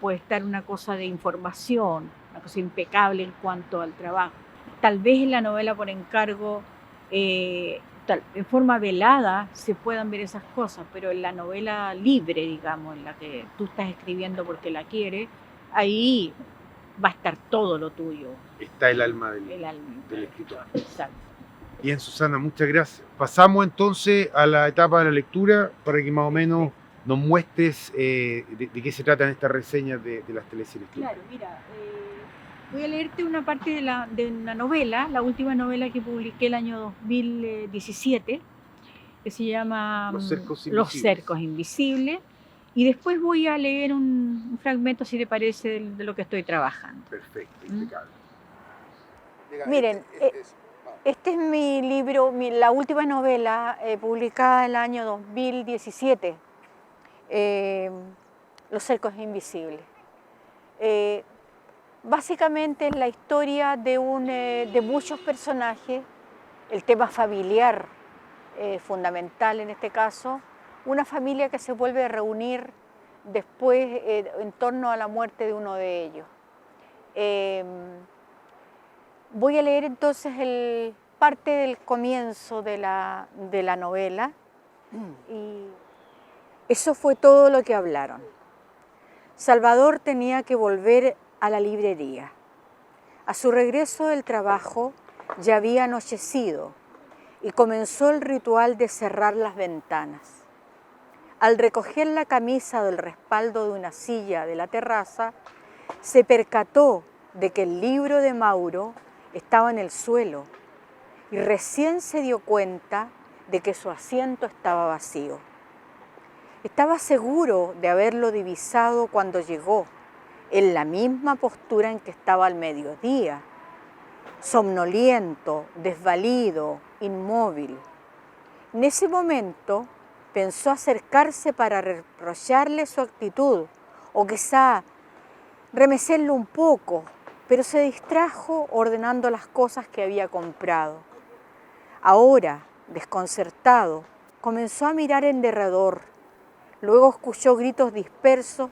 puede estar una cosa de información, una cosa impecable en cuanto al trabajo. Tal vez en la novela por encargo, en forma velada, se puedan ver esas cosas, pero en la novela libre, digamos, en la que tú estás escribiendo porque la quieres, ahí va a estar todo lo tuyo. Está el alma del escritor. Exacto. Bien, Susana, muchas gracias. Pasamos entonces a la etapa de la lectura para que más o menos nos muestres de qué se tratan estas reseñas de las teleseries. Claro, mira, voy a leerte una parte de una novela, la última novela que publiqué el año 2017, que se llama Los Cercos Invisibles, y después voy a leer un fragmento, si te parece, de lo que estoy trabajando. Perfecto, impecable. Miren, este es mi libro, la última novela publicada el año 2017, Los Cercos Invisibles. Básicamente es la historia de muchos personajes, el tema familiar fundamental en este caso, una familia que se vuelve a reunir después en torno a la muerte de uno de ellos. Voy a leer entonces parte del comienzo de la novela y eso fue todo lo que hablaron. Salvador tenía que volver a la librería. A su regreso del trabajo ya había anochecido y comenzó el ritual de cerrar las ventanas. Al recoger la camisa del respaldo de una silla de la terraza, se percató de que el libro de Mauro estaba en el suelo y recién se dio cuenta de que su asiento estaba vacío. Estaba seguro de haberlo divisado cuando llegó, en la misma postura en que estaba al mediodía, somnoliento, desvalido, inmóvil. En ese momento pensó acercarse para reprocharle su actitud o quizá remecerlo un poco, pero se distrajo ordenando las cosas que había comprado. Ahora, desconcertado, comenzó a mirar en derredor. Luego escuchó gritos dispersos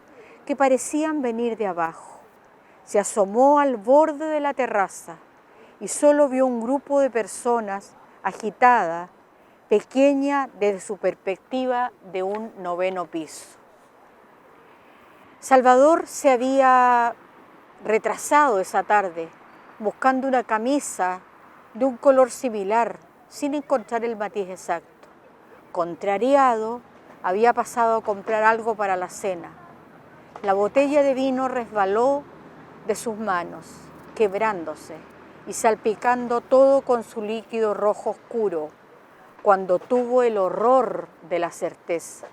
que parecían venir de abajo. Se asomó al borde de la terraza y solo vio un grupo de personas agitada, pequeña desde su perspectiva de un 9º piso. Salvador se había retrasado esa tarde, buscando una camisa de un color similar, sin encontrar el matiz exacto. Contrariado, había pasado a comprar algo para la cena. La botella de vino resbaló de sus manos, quebrándose y salpicando todo con su líquido rojo oscuro, cuando tuvo el horror de la certeza.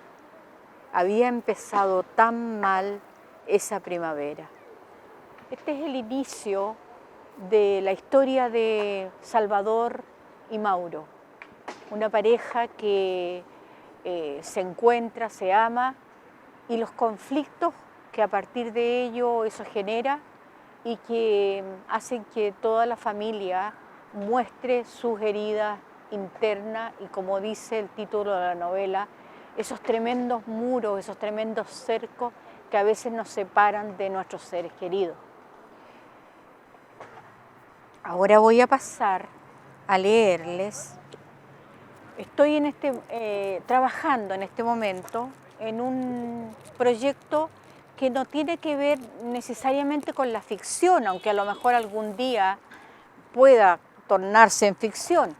Había empezado tan mal esa primavera. Este es el inicio de la historia de Salvador y Mauro, una pareja que se encuentra, se ama, y los conflictos que a partir de ello eso genera y que hacen que toda la familia muestre sus heridas internas y, como dice el título de la novela, esos tremendos muros, esos tremendos cercos que a veces nos separan de nuestros seres queridos. Ahora voy a pasar a leerles. Estoy trabajando en este momento en un proyecto que no tiene que ver necesariamente con la ficción, aunque a lo mejor algún día pueda tornarse en ficción.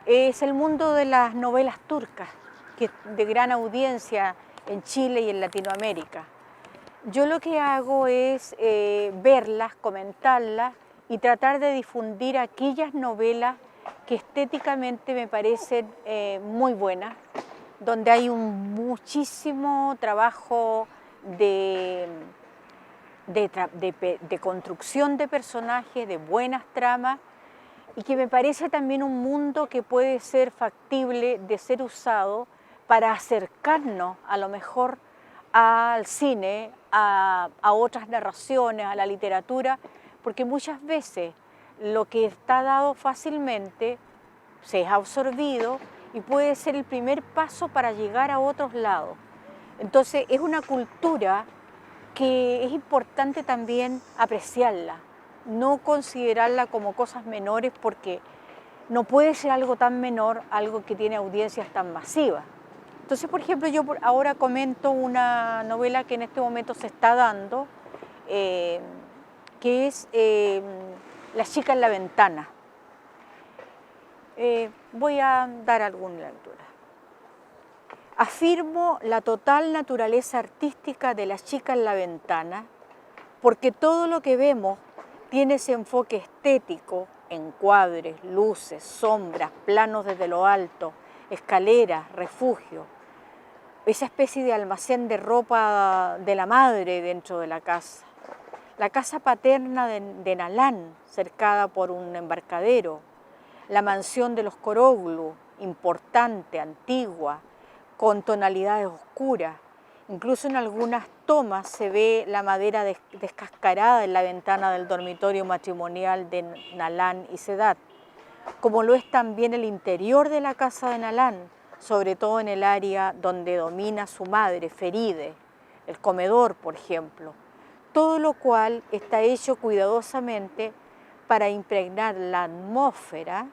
Es el mundo de las novelas turcas, que es de gran audiencia en Chile y en Latinoamérica. Yo lo que hago es verlas, comentarlas y tratar de difundir aquellas novelas que estéticamente me parecen muy buenas, donde hay muchísimo trabajo de de construcción de personajes, de buenas tramas, y que me parece también un mundo que puede ser factible de ser usado para acercarnos a lo mejor al cine, a otras narraciones, a la literatura, porque muchas veces lo que está dado fácilmente se es absorbido y puede ser el primer paso para llegar a otros lados. Entonces es una cultura que es importante también apreciarla, no considerarla como cosas menores, porque no puede ser algo tan menor, algo que tiene audiencias tan masivas. Entonces, por ejemplo, yo ahora comento una novela que en este momento se está dando, que es La chica en la ventana. Voy a dar alguna lectura. Afirmo la total naturaleza artística de La chica en la ventana, porque todo lo que vemos tiene ese enfoque estético, encuadres, luces, sombras, planos desde lo alto, escaleras, refugio, esa especie de almacén de ropa de la madre dentro de la casa paterna de Nalán, cercada por un embarcadero, la mansión de los Coroglu, importante, antigua, con tonalidades oscuras. Incluso en algunas tomas se ve la madera descascarada en la ventana del dormitorio matrimonial de Nalán y Sedat, como lo es también el interior de la casa de Nalán, sobre todo en el área donde domina su madre, Feride, el comedor, por ejemplo. Todo lo cual está hecho cuidadosamente para impregnar la atmósfera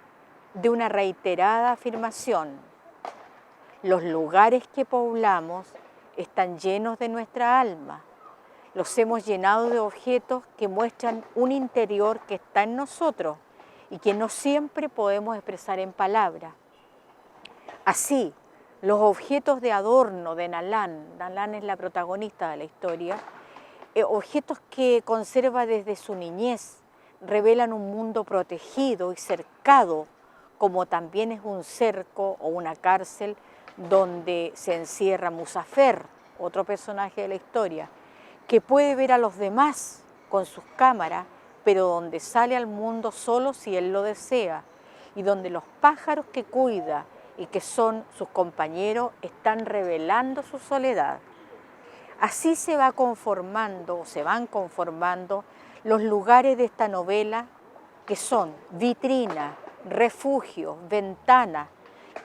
de una reiterada afirmación. Los lugares que poblamos están llenos de nuestra alma. Los hemos llenado de objetos que muestran un interior que está en nosotros y que no siempre podemos expresar en palabras. Así, los objetos de adorno de Nalán es la protagonista de la historia, objetos que conserva desde su niñez, revelan un mundo protegido y cercado, como también es un cerco o una cárcel donde se encierra Musafer, otro personaje de la historia, que puede ver a los demás con sus cámaras, pero donde sale al mundo solo si él lo desea, y donde los pájaros que cuida y que son sus compañeros están revelando su soledad. Así se van conformando los lugares de esta novela, que son vitrinas, refugios, ventanas,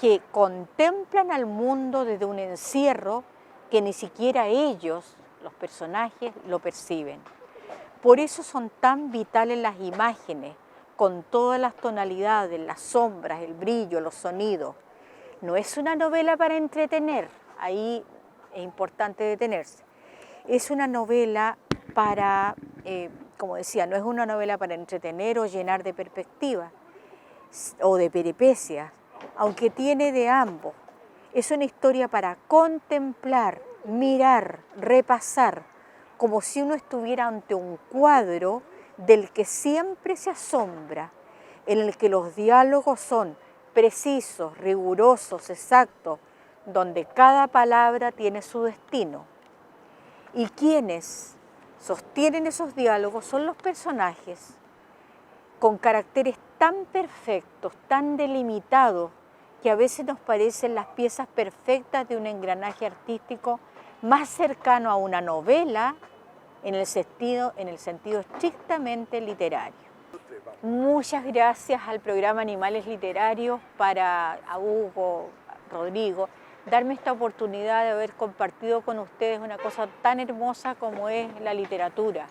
que contemplan al mundo desde un encierro que ni siquiera ellos, los personajes, lo perciben. Por eso son tan vitales las imágenes, con todas las tonalidades, las sombras, el brillo, los sonidos. No es una novela para entretener, ahí es importante detenerse. Es una novela para, como decía, no es una novela para entretener o llenar de perspectivas o de peripecias, aunque tiene de ambos. Es una historia para contemplar, mirar, repasar, como si uno estuviera ante un cuadro del que siempre se asombra, en el que los diálogos son precisos, rigurosos, exactos, donde cada palabra tiene su destino. Y quienes sostienen esos diálogos son los personajes, con caracteres tan perfectos, tan delimitados, que a veces nos parecen las piezas perfectas de un engranaje artístico más cercano a una novela en el sentido estrictamente literario. Muchas gracias al programa Animales Literarios, a Hugo, a Rodrigo, darme esta oportunidad de haber compartido con ustedes una cosa tan hermosa como es la literatura.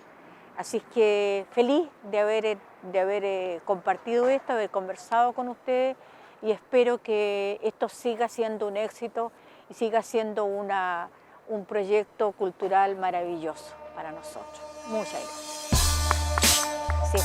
Así es que feliz de haber compartido esto, haber conversado con ustedes, y espero que esto siga siendo un éxito y siga siendo un proyecto cultural maravilloso para nosotros. Muchas gracias. Sí.